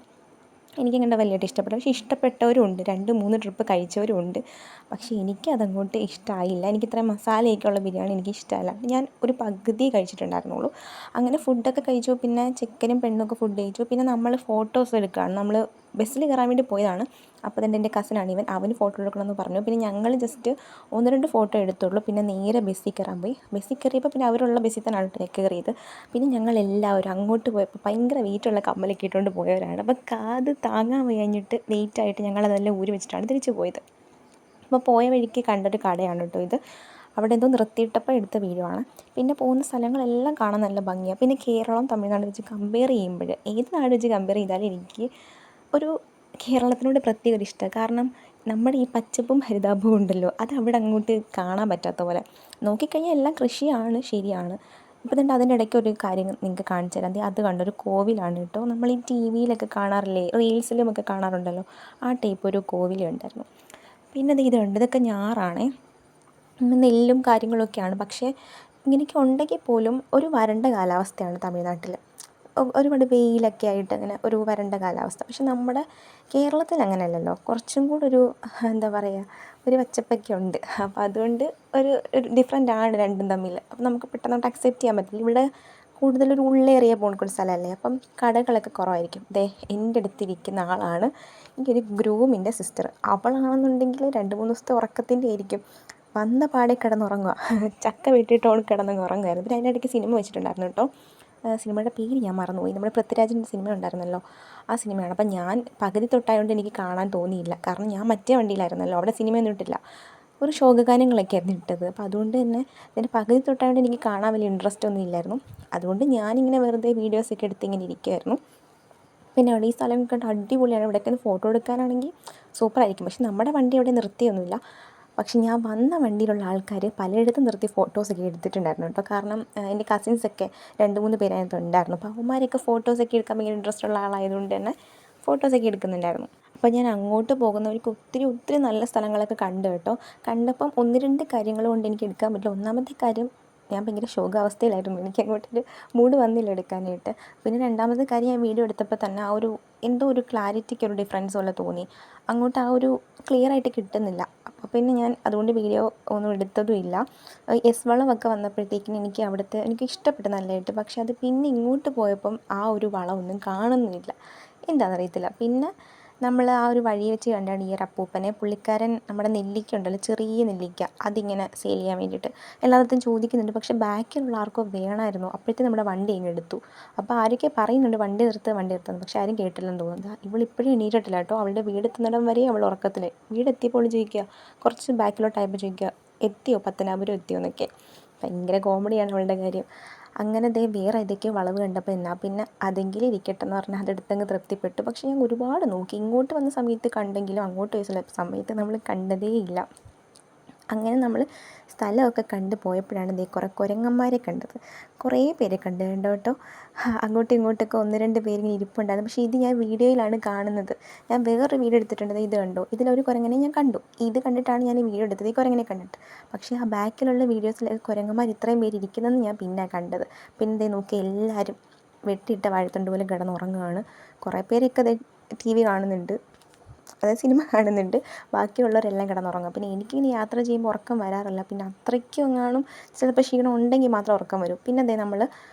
എനിക്കങ്ങോട്ട് വലിയായിട്ട് ഇഷ്ടപ്പെട്ടു. പക്ഷേ ഇഷ്ടപ്പെട്ടവരും ഉണ്ട്, 2-3 ട്രിപ്പ് കഴിച്ചവരും ഉണ്ട്. പക്ഷേ എനിക്കതങ്ങോട്ട് ഇഷ്ടമായില്ല. എനിക്കിത്രയും മസാലയൊക്കെ ഉള്ള ബിരിയാണി എനിക്കിഷ്ടമല്ല. ഞാൻ ഒരു പകുതി കഴിച്ചിട്ടുണ്ടായിരുന്നുള്ളൂ. അങ്ങനെ ഫുഡൊക്കെ കഴിച്ചു. പിന്നെ ചെക്കനും പെണ്ണൊക്കെ ഫുഡ് കഴിച്ചു. പിന്നെ നമ്മൾ ഫോട്ടോസ് എടുക്കുകയാണ്, നമ്മൾ ബസ്സിൽ കയറാൻ വേണ്ടി പോയതാണ്. അപ്പോൾ തന്നെ എൻ്റെ കസിനാണ് ഇവൻ, അവന് ഫോട്ടോ എടുക്കണമെന്ന് പറഞ്ഞു. പിന്നെ ഞങ്ങൾ ജസ്റ്റ് 1-2 ഫോട്ടോ എടുത്തുള്ളൂ. പിന്നെ നേരെ ബസ്സിൽ കയറാൻ പോയി. ബസ്സിൽ കയറിയപ്പോൾ പിന്നെ അവരുള്ള ബസ്സിൽ തന്നെയാണ് കയറിയത്. പിന്നെ ഞങ്ങളെല്ലാവരും അങ്ങോട്ട് പോയപ്പോൾ ഭയങ്കര വെയിറ്റുള്ള കമ്മലൊക്കെ ഇട്ടുകൊണ്ട് പോയവരാണ്. അപ്പോൾ കാത് താങ്ങാൻ കഴിഞ്ഞിട്ട് വെയിറ്റായിട്ട് ഞങ്ങളതെല്ലാം ഊരി വെച്ചിട്ടാണ് തിരിച്ചു പോയത്. അപ്പോൾ പോയ വഴിക്ക് കണ്ടൊരു കടയാണ് കേട്ടോ ഇത്. അവിടെ എന്തോ നിർത്തിയിട്ടപ്പോൾ എടുത്ത വീഡിയോ ആണ്. പിന്നെ പോകുന്ന സ്ഥലങ്ങളെല്ലാം കാണാൻ നല്ല ഭംഗിയാണ്. പിന്നെ കേരളം തമിഴ്നാട് വെച്ച് കമ്പയർ ചെയ്യുമ്പോൾ ഏത് നാട് വെച്ച് കമ്പയർ ചെയ്താലും എനിക്ക് ഒരു കേരളത്തിനോട് പ്രത്യേക ഒരു ഇഷ്ടമാണ്. കാരണം നമ്മുടെ ഈ പച്ചപ്പും ഹരിതാഭവും ഉണ്ടല്ലോ, അത് അവിടെ അങ്ങോട്ട് കാണാൻ പറ്റാത്ത പോലെ. നോക്കിക്കഴിഞ്ഞാൽ എല്ലാം കൃഷിയാണ്, ശരിയാണ്. ഇപ്പോൾ തന്നെ അതിൻ്റെ ഇടയ്ക്ക് ഒരു കാര്യം നിങ്ങൾക്ക് കാണിച്ചു തരാം. അത് കണ്ടൊരു കോവിലാണ് കേട്ടോ. നമ്മൾ ഈ ടി വിയിലൊക്കെ കാണാറില്ലേ, റീൽസിലുമൊക്കെ കാണാറുണ്ടല്ലോ, ആ ടൈപ്പ് ഒരു കോവിലുണ്ടായിരുന്നു. പിന്നെ ഇത് കണ്ട്, ഇതൊക്കെ ഞാറാണേ, നെല്ലും കാര്യങ്ങളൊക്കെയാണ്. പക്ഷേ ഇങ്ങനെയൊക്കെ ഉണ്ടെങ്കിൽ പോലും ഒരു വരണ്ട കാലാവസ്ഥയാണ് തമിഴ്നാട്ടിൽ. ഒരുപാട് വെയിലൊക്കെ ആയിട്ട് അങ്ങനെ ഒരു വരണ്ട കാലാവസ്ഥ. പക്ഷെ നമ്മുടെ കേരളത്തിൽ അങ്ങനെയല്ലല്ലോ, കുറച്ചും കൂടെ ഒരു എന്താ പറയുക, ഒരു പച്ചപ്പൊക്കെ ഉണ്ട്. അപ്പോൾ അതുകൊണ്ട് ഒരു ഡിഫറെൻ്റ് ആണ് രണ്ടും തമ്മിൽ. അപ്പം നമുക്ക് പെട്ടെന്ന് അക്സെപ്റ്റ് ചെയ്യാൻ പറ്റില്ല. ഇവിടെ കൂടുതലൊരു ഉള്ളേറിയ പോണക്കൊരു സ്ഥലമല്ലേ, അപ്പം കടകളൊക്കെ കുറവായിരിക്കും. എൻ്റെ അടുത്തിരിക്കുന്ന ആളാണ് എൻ്റെ ഒരു ഗ്രൂമിൻ്റെ സിസ്റ്റർ. അവളാണെന്നുണ്ടെങ്കിൽ 2-3 ദിവസത്തെ ഉറക്കത്തിൻ്റെ ആയിരിക്കും. വന്ന പാടെ കിടന്നുറങ്ങുക, ചക്ക വെട്ടിയിട്ട് ഓൾ കിടന്നങ്ങ് ഉറങ്ങുമായിരുന്നു. പിന്നെ അതിൻ്റെ ഇടയ്ക്ക് സിനിമ വെച്ചിട്ടുണ്ടായിരുന്നു കേട്ടോ. സിനിമയുടെ പേര് ഞാൻ മറന്നുപോയി. നമ്മുടെ പൃഥ്വിരാജിൻ്റെ സിനിമ ഉണ്ടായിരുന്നല്ലോ, ആ സിനിമയാണ്. അപ്പം ഞാൻ പകുതി തൊട്ടായതുകൊണ്ട് എനിക്ക് കാണാൻ തോന്നിയില്ല. കാരണം ഞാൻ മറ്റേ വണ്ടിയിലായിരുന്നല്ലോ, അവിടെ സിനിമയൊന്നും ഇട്ടില്ല, ഒരു ശോകഗാനങ്ങളൊക്കെ ആയിരുന്നു ഇട്ടത്. അപ്പോൾ അതുകൊണ്ട് തന്നെ ഇതിൻ്റെ പകുതി തൊട്ടായതുകൊണ്ട് എനിക്ക് കാണാൻ വലിയ ഇൻട്രസ്റ്റ് ഒന്നും ഇല്ലായിരുന്നു. അതുകൊണ്ട് ഞാനിങ്ങനെ വെറുതെ വീഡിയോസൊക്കെ എടുത്ത് ഇങ്ങനെ ഇരിക്കുമായിരുന്നു. പിന്നെ അവിടെ ഈ സ്ഥലം കണ്ട് അടിപൊളിയാണ്. ഇവിടെയൊക്കെ ഒന്ന് ഫോട്ടോ എടുക്കാനാണെങ്കിൽ സൂപ്പറായിരിക്കും. പക്ഷെ നമ്മുടെ വണ്ടി അവിടെ നിർത്തിയൊന്നുമില്ല. പക്ഷെ ഞാൻ വന്ന വണ്ടിയിലുള്ള ആൾക്കാർ പലയിടത്തും നിർത്തി ഫോട്ടോസൊക്കെ എടുത്തിട്ടുണ്ടായിരുന്നു കേട്ടോ. കാരണം എൻ്റെ കസിൻസൊക്കെ 2-3 പേരായിട്ട് ഉണ്ടായിരുന്നു. അപ്പോൾ അവന്മാരൊക്കെ ഫോട്ടോസൊക്കെ എടുക്കാൻ ഭയങ്കര ഇൻട്രസ്റ്റ് ഉള്ള ആളായതുകൊണ്ട് തന്നെ ഫോട്ടോസൊക്കെ എടുക്കുന്നുണ്ടായിരുന്നു. അപ്പോൾ ഞാൻ അങ്ങോട്ട് പോകുന്നവർക്ക് ഒത്തിരി നല്ല സ്ഥലങ്ങളൊക്കെ കണ്ടു കേട്ടോ. കണ്ടപ്പം 1-2 കാര്യങ്ങൾ കൊണ്ട് എനിക്ക് എടുക്കാൻ പറ്റില്ല. ഒന്നാമത്തെ കാര്യം, ഞാൻ ഭയങ്കര ശോകാവസ്ഥയിലായിരുന്നു. എനിക്ക് അങ്ങോട്ടൊരു മൂഡ് വന്നില്ല എടുക്കാനായിട്ട്. പിന്നെ രണ്ടാമത്തെ കാര്യം, ഞാൻ വീഡിയോ എടുത്തപ്പോൾ തന്നെ ആ ഒരു എന്തോ ഒരു ക്ലാരിറ്റിക്ക് ഒരു ഡിഫറൻസ് പോലെ തോന്നി. അങ്ങോട്ട് ആ ഒരു ക്ലിയർ ആയിട്ട് കിട്ടുന്നില്ല. അപ്പോൾ പിന്നെ ഞാൻ അതുകൊണ്ട് വീഡിയോ ഒന്നും എടുത്തതും ഇല്ല. വളവൊക്കെ വന്നപ്പോഴത്തേക്കിനും എനിക്ക് ഇഷ്ടപ്പെട്ടു നല്ലതായിട്ട്. പക്ഷെ അത് പിന്നെ ഇങ്ങോട്ട് പോയപ്പം ആ ഒരു വളമൊന്നും കാണുന്നില്ല, എന്താണെന്നറിയത്തില്ല. പിന്നെ നമ്മൾ ആ ഒരു വഴി വെച്ച് കണ്ടാണ് ഈ ഒരു അപ്പൂപ്പനെ. പുള്ളിക്കാരൻ നമ്മുടെ നെല്ലിക്ക ഉണ്ടല്ലോ, ചെറിയ നെല്ലിക്ക, അതിങ്ങനെ സെയിൽ ചെയ്യാൻ വേണ്ടിയിട്ട് എല്ലായിടത്തും ചോദിക്കുന്നുണ്ട്. പക്ഷേ ബാക്കിലുള്ള ആർക്കോ വേണമായിരുന്നു. അപ്പോഴത്തേക്കും നമ്മുടെ വണ്ടി ഇങ്ങ് എടുത്തു. അപ്പോൾ ആരൊക്കെ പറയുന്നുണ്ട് വണ്ടി നിർത്തുന്നു, പക്ഷേ ആരും കേട്ടില്ലെന്ന് തോന്നുന്നു. ഇവളിപ്പോഴും എണീറ്റിട്ടില്ല കേട്ടോ. അവളുടെ വീടെത്തുന്നിടം വരെ അവൾ ഉറക്കത്തിൽ. വീടെത്തിയപ്പോൾ ചോദിക്കുക, കുറച്ച് ബാക്കിലോട്ടായപ്പോൾ ചോദിക്കുക, എത്തിയോ, പത്തനാപുരം എത്തിയോ എന്നൊക്കെ. ഭയങ്കര കോമഡിയാണ് അവളുടെ കാര്യം. അങ്ങനെ വേറെ ഏതൊക്കെയോ വളവ് കണ്ടപ്പോൾ എന്നാൽ പിന്നെ അതെങ്കിലും ഇരിക്കട്ടെ എന്ന് പറഞ്ഞാൽ അതെടുത്തങ്ങ് തൃപ്തിപ്പെട്ടു. പക്ഷേ ഞാൻ ഒരുപാട് നോക്കി, ഇങ്ങോട്ട് വന്ന സമയത്ത് കണ്ടെങ്കിലും അങ്ങോട്ട് പോയ സമയത്ത് നമ്മൾ കണ്ടതേയില്ല. അങ്ങനെ നമ്മൾ സ്ഥലമൊക്കെ കണ്ട് പോയപ്പോഴാണ് കുറേ കുരങ്ങന്മാരെ കണ്ടത്. കുറേ പേരെ കണ്ടു കേട്ടോ. അങ്ങോട്ടും ഇങ്ങോട്ടൊക്കെ 1-2 പേരിങ്ങനെ ഇരിപ്പുണ്ടായിരുന്നു. പക്ഷേ ഇത് ഞാൻ വീഡിയോയിലാണ് കാണുന്നത്. ഞാൻ വേറൊരു വീഡിയോ എടുത്തിട്ടുണ്ട്, ഇത് കണ്ടോ, ഇതിലൊരു കുരങ്ങനെ ഞാൻ കണ്ടു. ഇത് കണ്ടിട്ടാണ് ഞാൻ ഈ വീഡിയോ എടുത്തത്, ഈ കുരങ്ങനെ കണ്ടിട്ട്. പക്ഷേ ആ ബാക്കിലുള്ള വീഡിയോസിൽ കുരങ്ങന്മാർ ഇത്രയും പേര് ഇരിക്കുന്നതെന്ന് ഞാൻ പിന്നെ കണ്ടത്. പിന്നെ നോക്കി എല്ലാവരും വെട്ടിയിട്ട വാഴത്തണ്ട് പോലെ കിടന്നുറങ്ങുകയാണ്. കുറേ പേരൊക്കെ ടി വി കാണുന്നുണ്ട്, അതായത് സിനിമ കാണുന്നുണ്ട്. ബാക്കിയുള്ളവരെല്ലാം കിടന്നുറങ്ങും. പിന്നെ എനിക്കിങ്ങനെ യാത്ര ചെയ്യുമ്പോൾ ഉറക്കം വരാറില്ല. പിന്നെ അത്രയ്ക്കും എങ്ങാനും ചിലപ്പോൾ ക്ഷീണം ഉണ്ടെങ്കിൽ മാത്രം ഉറക്കം വരും. പിന്നെ നമ്മൾ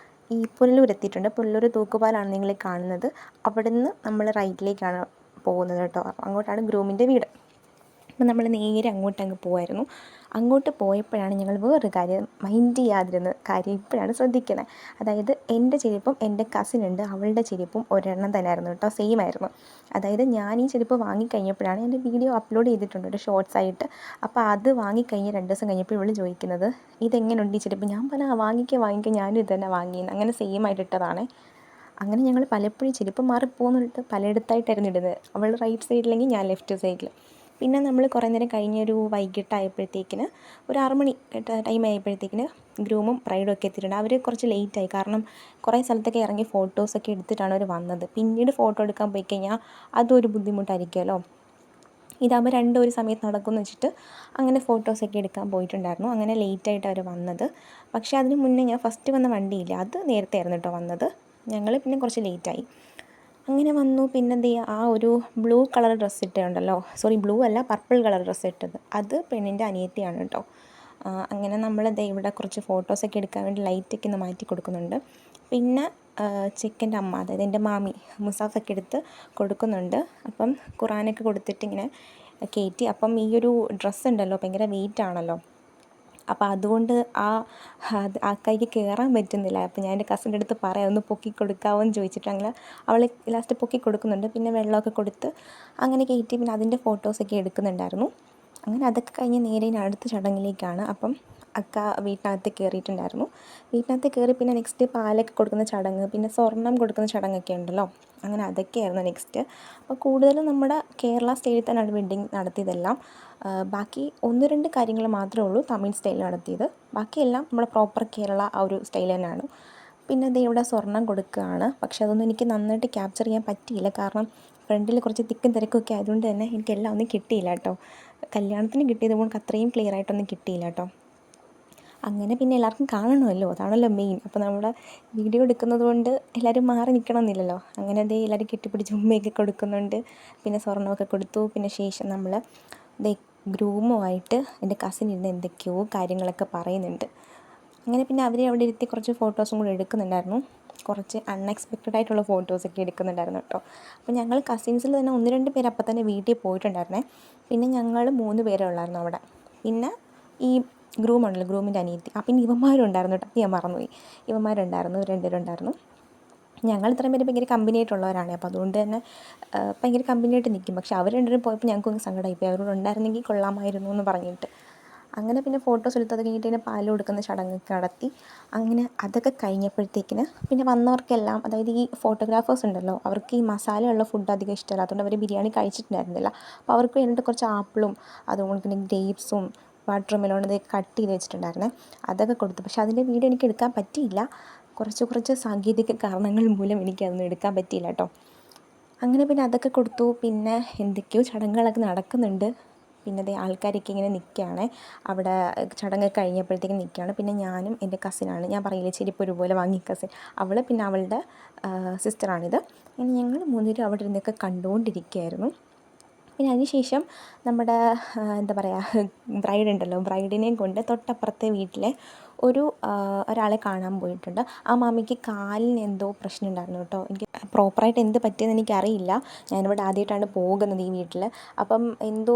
ഈ പുനലൂർ എത്തിയിട്ടുണ്ട്. പുനലൂർ തൂക്കുപാലമാണ് നിങ്ങൾ കാണുന്നത്. അവിടുന്ന് നമ്മൾ റൈറ്റിലേക്കാണ് പോകുന്നത് കേട്ടോ. അങ്ങോട്ടാണ് ഗ്രൂമിൻ്റെ വീട്. അപ്പം നമ്മൾ നേരെ അങ്ങോട്ടങ്ങ് പോവായിരുന്നു. അങ്ങോട്ട് പോയപ്പോഴാണ് ഞങ്ങൾ വേറൊരു കാര്യം മൈൻഡ് ചെയ്യാതിരുന്ന കാര്യം ഇപ്പോഴാണ് ശ്രദ്ധിക്കുന്നത്. അതായത് എൻ്റെ ചെരുപ്പും എൻ്റെ കസിനുണ്ട്, അവളുടെ ചെരുപ്പും ഒരെണ്ണം തന്നെയായിരുന്നു കേട്ടോ, സെയിം ആയിരുന്നു. അതായത് ഞാൻ ഈ ചെരുപ്പ് വാങ്ങിക്കഴിഞ്ഞപ്പോഴാണ്, എൻ്റെ വീഡിയോ അപ്ലോഡ് ചെയ്തിട്ടുണ്ട് ഒരു ഷോർട്സ് ആയിട്ട്. അപ്പോൾ അത് വാങ്ങിക്കഴിഞ്ഞ് 2 ദിവസം കഴിഞ്ഞപ്പോൾ ഇവൾ ചോദിക്കുന്നത്, ഇതെങ്ങനെയുണ്ട് ഈ ചെരുപ്പ്? ഞാൻ പറഞ്ഞാൽ വാങ്ങിക്കുക, ഞാനും ഇത് തന്നെ വാങ്ങിയെന്ന്. അങ്ങനെ സെയിം ആയിട്ട് ഇട്ടതാണ്. അങ്ങനെ ഞങ്ങൾ പലപ്പോഴും ചെരുപ്പ് മാറിപ്പോകുന്നിട്ട് പലയിടത്തായിട്ടായിരുന്നു ഇടുന്നത്. അവൾ റൈറ്റ് സൈഡിലെങ്കിൽ ഞാൻ ലെഫ്റ്റ് സൈഡിൽ. പിന്നെ നമ്മൾ കുറേ നേരം കഴിഞ്ഞൊരു വൈകിട്ടായപ്പോഴത്തേക്കിന് ഒരു 6 മണി ടൈം ആയപ്പോഴത്തേക്കിന് ഗ്രൂമും ബ്രൈഡും ഒക്കെ എത്തിയിട്ടുണ്ട്. അവർ കുറച്ച് ലേറ്റായി, കാരണം കുറേ സ്ഥലത്തൊക്കെ ഇറങ്ങി ഫോട്ടോസൊക്കെ എടുത്തിട്ടാണ് അവർ വന്നത്. പിന്നീട് ഫോട്ടോ എടുക്കാൻ പോയി കഴിഞ്ഞാൽ അതൊരു ബുദ്ധിമുട്ടായിരിക്കുമല്ലോ. ഇതാകുമ്പോൾ രണ്ടും ഒരു സമയത്ത് നടക്കുമെന്ന് വെച്ചിട്ട് അങ്ങനെ ഫോട്ടോസൊക്കെ എടുക്കാൻ പോയിട്ടുണ്ടായിരുന്നു. അങ്ങനെ ലേറ്റായിട്ട് അവർ വന്നത്. പക്ഷേ അതിന് മുന്നേ ഞാൻ ഫസ്റ്റ് വന്ന വണ്ടിയില്ല, അത് നേരത്തെ ആയിരുന്നു കേട്ടോ വന്നത്. ഞങ്ങൾ പിന്നെ കുറച്ച് ലേറ്റായി. അങ്ങനെ വന്നു. പിന്നെ ആ ഒരു ബ്ലൂ കളർ ഡ്രസ്സ് ഇട്ടുണ്ടല്ലോ, സോറി ബ്ലൂ അല്ല, പർപ്പിൾ കളർ ഡ്രസ്സ് ഇട്ടത്, അത് പെണ്ണിൻ്റെ അനിയത്തിയാണ് കേട്ടോ. അങ്ങനെ നമ്മൾ ഇവിടെ കുറച്ച് ഫോട്ടോസൊക്കെ എടുക്കാൻ വേണ്ടി ലൈറ്റൊക്കെ ഒന്ന് മാറ്റി കൊടുക്കുന്നുണ്ട്. പിന്നെ ചെക്കൻ്റെ അമ്മ, അതായത് എൻ്റെ മാമി മുസാഫൊക്കെ എടുത്ത് കൊടുക്കുന്നുണ്ട്. അപ്പം ഖുറാനൊക്കെ കൊടുത്തിട്ട് ഇങ്ങനെ കയറ്റി. അപ്പം ഈ ഒരു ഡ്രസ്സ് ഉണ്ടല്ലോ ഭയങ്കര വെയിറ്റ് ആണല്ലോ, അപ്പോൾ അതുകൊണ്ട് ആ കൈക്ക് കയറാൻ പറ്റുന്നില്ല. അപ്പോൾ ഞാൻ എൻ്റെ കസിൻ്റെ അടുത്ത് പറയാം ഒന്ന് പൊക്കി കൊടുക്കാമോ എന്ന് ചോദിച്ചിട്ട് അങ്ങനെ അവൾ ലാസ്റ്റ് പൊക്കി കൊടുക്കുന്നുണ്ട്. പിന്നെ വെള്ളമൊക്കെ കൊടുത്ത് അങ്ങനെ കയറ്റി. പിന്നെ അതിൻ്റെ ഫോട്ടോസൊക്കെ എടുക്കുന്നുണ്ടായിരുന്നു. അങ്ങനെ അതൊക്കെ കഴിഞ്ഞ് നേരെ അടുത്ത ചടങ്ങിലേക്കാണ്. അപ്പം അക്ക വീട്ടിനകത്ത് കയറിയിട്ടുണ്ടായിരുന്നു. വീട്ടിനകത്ത് കയറി പിന്നെ നെക്സ്റ്റ് പാലൊക്കെ കൊടുക്കുന്ന ചടങ്ങ്, പിന്നെ സ്വർണം കൊടുക്കുന്ന ചടങ്ങൊക്കെ ഉണ്ടല്ലോ, അങ്ങനെ അതൊക്കെയായിരുന്നു നെക്സ്റ്റ്. അപ്പോൾ കൂടുതലും നമ്മുടെ കേരള സ്റ്റൈലിൽ തന്നെയാണ് വെഡ്ഡിങ് നടത്തിയതെല്ലാം. ബാക്കി 1-2 കാര്യങ്ങൾ മാത്രമേ ഉള്ളൂ തമിഴ് സ്റ്റൈലിൽ നടത്തിയത്. ബാക്കിയെല്ലാം നമ്മുടെ പ്രോപ്പർ കേരള ആ ഒരു സ്റ്റൈൽ തന്നെയാണ്. പിന്നെ ദേ ഇവിടെ സ്വർണം കൊടുക്കുകയാണ്. പക്ഷെ അതൊന്നും എനിക്ക് നന്നായിട്ട് ക്യാപ്ചർ ചെയ്യാൻ പറ്റിയില്ല. കാരണം ഫ്രണ്ടിൽ കുറച്ച് തിക്കും തിരക്കൊക്കെ ആയതുകൊണ്ട് തന്നെ എനിക്കെല്ലാം ഒന്നും കിട്ടിയില്ല കേട്ടോ. കല്യാണത്തിന് കിട്ടിയത് കൊണ്ട് അത്രയും ക്ലിയർ ആയിട്ടൊന്നും കിട്ടിയില്ല കേട്ടോ. അങ്ങനെ പിന്നെ എല്ലാവർക്കും കാണണമല്ലോ, അതാണല്ലോ മെയിൻ. അപ്പോൾ നമ്മുടെ വീഡിയോ എടുക്കുന്നത് കൊണ്ട് എല്ലാവരും മാറി നിൽക്കണമെന്നില്ലല്ലോ. അങ്ങനെ ദേ എല്ലാവരും കെട്ടിപ്പിടിച്ച് ഉമ്മയൊക്കെ കൊടുക്കുന്നുണ്ട്. പിന്നെ സ്വർണ്ണമൊക്കെ കൊടുത്തു. പിന്നെ ശേഷം നമ്മൾ ദേ ഗ്രൂമുമായിട്ട് എൻ്റെ കസിൻ ഇരുന്ന് എന്തൊക്കെയോ കാര്യങ്ങളൊക്കെ പറയുന്നുണ്ട്. അങ്ങനെ പിന്നെ അവരെ അവിടെ ഇരുത്തി കുറച്ച് ഫോട്ടോസും കൂടി എടുക്കുന്നുണ്ടായിരുന്നു. കുറച്ച് അൺഎക്സ്പെക്റ്റഡ് ആയിട്ടുള്ള ഫോട്ടോസൊക്കെ എടുക്കുന്നുണ്ടായിരുന്നു കേട്ടോ. അപ്പോൾ ഞങ്ങൾ കസിൻസിൽ തന്നെ 1-2 പേര് അപ്പം തന്നെ വീട്ടിൽ പോയിട്ടുണ്ടായിരുന്നേ. പിന്നെ ഞങ്ങൾ 3 പേരേ ഉള്ളായിരുന്നു അവിടെ. പിന്നെ ഈ ഗ്രൂമുണ്ടല്ലോ, ഗ്രൂമിൻ്റെ അനിയത്തി, പിന്നെ ഇവന്മാരും ഉണ്ടായിരുന്നു കേട്ടോ, ഞാൻ മറന്നുപോയി. ഇവന്മാരുണ്ടായിരുന്നു, 2 പേരുണ്ടായിരുന്നു. ഞങ്ങൾ ഇത്രയും പേര് ഭയങ്കര കമ്പനി ആയിട്ടുള്ളവരാണ്. അപ്പോൾ അതുകൊണ്ട് തന്നെ ഭയങ്കര കമ്പനിയായിട്ട് നിൽക്കും. പക്ഷെ അവർ 2 പേരും പോയപ്പോൾ ഞങ്ങൾക്കൊന്ന് സങ്കടമായിപ്പോയി. അവരോട് ഉണ്ടായിരുന്നെങ്കിൽ കൊള്ളാമായിരുന്നു എന്ന് പറഞ്ഞിട്ട്. അങ്ങനെ പിന്നെ ഫോട്ടോസ് എടുത്ത് അത് കഴിഞ്ഞിട്ട് പിന്നെ പാൽ കൊടുക്കുന്ന ചടങ്ങൊക്കെ നടത്തി. അങ്ങനെ അതൊക്കെ കഴിഞ്ഞപ്പോഴത്തേക്കിന് പിന്നെ വന്നവർക്കെല്ലാം, അതായത് ഈ ഫോട്ടോഗ്രാഫേഴ്സ് ഉണ്ടല്ലോ, അവർക്ക് ഈ മസാലയുള്ള ഫുഡ് അധികം ഇഷ്ടമല്ല. അതുകൊണ്ട് അവർ ബിരിയാണി കഴിച്ചിട്ടുണ്ടായിരുന്നില്ല. അപ്പോൾ അവർക്ക് വേണ്ടിയിട്ട് കുറച്ച് ആപ്പിളും അതുകൊണ്ട് പിന്നെ ഗ്രേപ്സും വാട്ടർ മെലോൺ ഇതൊക്കെ കട്ട് ചെയ്ത് വെച്ചിട്ടുണ്ടായിരുന്നേ. അതൊക്കെ കൊടുത്തു. പക്ഷെ അതിൻ്റെ വീഡിയോ എനിക്ക് എടുക്കാൻ പറ്റിയില്ല. കുറച്ച് സാങ്കേതിക കാരണങ്ങൾ മൂലം എനിക്കതൊന്നും എടുക്കാൻ പറ്റിയില്ല കേട്ടോ. അങ്ങനെ പിന്നെ അതൊക്കെ കൊടുത്തു. പിന്നെ എന്തൊക്കെയോ ചടങ്ങുകളൊക്കെ നടക്കുന്നുണ്ട്. പിന്നെ അതേ ആൾക്കാരൊക്കെ ഇങ്ങനെ നിൽക്കുകയാണ് അവിടെ. ചടങ്ങ് കഴിഞ്ഞപ്പോഴത്തേക്കും നിൽക്കുകയാണ്. പിന്നെ ഞാനും എൻ്റെ കസിനാണ്, ഞാൻ പറയില്ലേ ചെരിപ്പ് ഒരുപോലെ വാങ്ങി കസിൻ, അവൾ പിന്നെ അവളുടെ സിസ്റ്ററാണിത്. അങ്ങനെ ഞങ്ങൾ 3 പേരും അവിടെ ഇരുന്നൊക്കെ കണ്ടുകൊണ്ടിരിക്കുകയായിരുന്നു. പിന്നെ അതിന് ശേഷം നമ്മുടെ എന്താ പറയുക, ബ്രൈഡ് ഉണ്ടല്ലോ, ബ്രൈഡിനെയും കൊണ്ട് തൊട്ടപ്പുറത്തെ വീട്ടിലെ ഒരാളെ കാണാൻ പോയിട്ടുണ്ട്. ആ മാമിക്ക് കാലിന് എന്തോ പ്രശ്നം ഉണ്ടായിരുന്നു കേട്ടോ. എനിക്ക് പ്രോപ്പറായിട്ട് എന്ത് പറ്റിയെന്ന് എനിക്കറിയില്ല. ഞാനിവിടെ ആദ്യമായിട്ടാണ് പോകുന്നത് ഈ വീട്ടിൽ. അപ്പം എന്തോ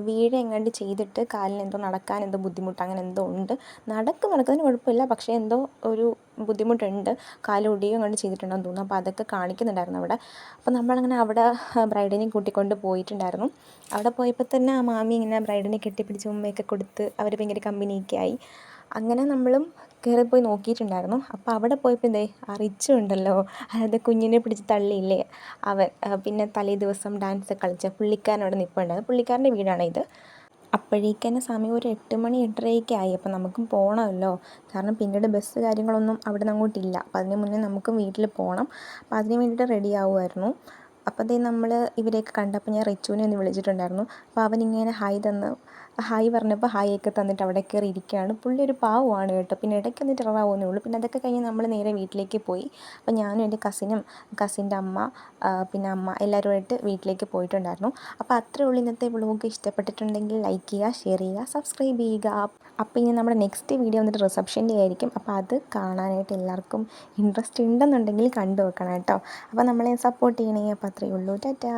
വീഴെങ്ങാണ്ട് ചെയ്തിട്ട് കാലിന് എന്തോ നടക്കാൻ എന്തോ ബുദ്ധിമുട്ട് അങ്ങനെ എന്തോ ഉണ്ട്. നടക്കുന്നതിന് കുഴപ്പമില്ല, പക്ഷേ എന്തോ ഒരു ബുദ്ധിമുട്ടുണ്ട്. കാലൊടിയോ കണ്ട് ചെയ്തിട്ടുണ്ടെന്ന് തോന്നുന്നു. അപ്പോൾ അതൊക്കെ കാണിക്കുന്നുണ്ടായിരുന്നു അവിടെ. അപ്പോൾ നമ്മളങ്ങനെ അവിടെ ബ്രൈഡിനെ കൂട്ടിക്കൊണ്ട് പോയിട്ടുണ്ടായിരുന്നു. അവിടെ പോയപ്പോൾ തന്നെ ആ മാമി ഇങ്ങനെ ബ്രൈഡിനെ കെട്ടിപ്പിടിച്ച് ഉമ്മയൊക്കെ കൊടുത്ത് അവർ ഭയങ്കര കമ്പനിയൊക്കെ ആയി. അങ്ങനെ നമ്മളും കയറിപ്പോയി നോക്കിയിട്ടുണ്ടായിരുന്നു. അപ്പോൾ അവിടെ പോയപ്പോൾ ആ റിച്ചു ഉണ്ടല്ലോ, അതായത് കുഞ്ഞിനെ പിടിച്ച് തള്ളിയില്ലേ അവൻ, പിന്നെ തലേ ദിവസം ഡാൻസ് കളിച്ച പുള്ളിക്കാരൻ അവിടെ നിൽപ്പുണ്ടായിരുന്നു. പുള്ളിക്കാരൻ്റെ വീടാണ് ഇത്. അപ്പോഴേക്കന്നെ സമയം ഒരു 8 മണി 8:30 ആയി. അപ്പോൾ നമുക്കും പോകണമല്ലോ, കാരണം പിന്നീട് ബസ് കാര്യങ്ങളൊന്നും അവിടെ നിന്ന് അങ്ങോട്ടില്ല. അപ്പോൾ അതിന് മുന്നേ നമുക്കും വീട്ടിൽ പോകണം. അപ്പോൾ അതിന് വേണ്ടിയിട്ട് റെഡി ആവുമായിരുന്നു. അപ്പോൾ നമ്മൾ ഇവരെയൊക്കെ കണ്ടപ്പോൾ ഞാൻ റിച്ചുവിനെ ഒന്ന് വിളിച്ചിട്ടുണ്ടായിരുന്നു. അപ്പോൾ അവനിങ്ങനെ ഹായ് ഹായ് പറഞ്ഞപ്പോൾ ഹായ് ഒക്കെ തന്നിട്ട് അവിടെ കയറി ഇരിക്കുകയാണ്. പുള്ളി ഒരു പാവമാണ് കേട്ടോ. പിന്നെ ഇടയ്ക്കൊന്ന് ടെററാവുന്നേ ഉള്ളൂ. പിന്നെ അതൊക്കെ കഴിഞ്ഞ് നമ്മൾ നേരെ വീട്ടിലേക്ക് പോയി. അപ്പോൾ ഞാനും എൻ്റെ കസിനും കസിൻ്റെ അമ്മ പിന്നെ അമ്മ എല്ലാവരുമായിട്ട് വീട്ടിലേക്ക് പോയിട്ടുണ്ടായിരുന്നു. അപ്പോൾ അത്രയേ ഉള്ളൂ ഇന്നത്തെ വ്ളോഗ്. ഇഷ്ടപ്പെട്ടിട്ടുണ്ടെങ്കിൽ ലൈക്ക് ചെയ്യുക, ഷെയർ ചെയ്യുക, സബ്സ്ക്രൈബ് ചെയ്യുക. അപ്പോൾ ഇനി നമ്മുടെ നെക്സ്റ്റ് വീഡിയോ വന്നിട്ട് റിസപ്ഷൻ്റെ ആയിരിക്കും. അപ്പോൾ അത് കാണാനായിട്ട് എല്ലാവർക്കും ഇൻട്രസ്റ്റ് ഉണ്ടെന്നുണ്ടെങ്കിൽ കണ്ടു വെക്കണം കേട്ടോ. അപ്പോൾ നമ്മളെ സപ്പോർട്ട് ചെയ്യണേ. അപ്പോൾ അത്രയേ ഉള്ളൂ. ടാറ്റാ.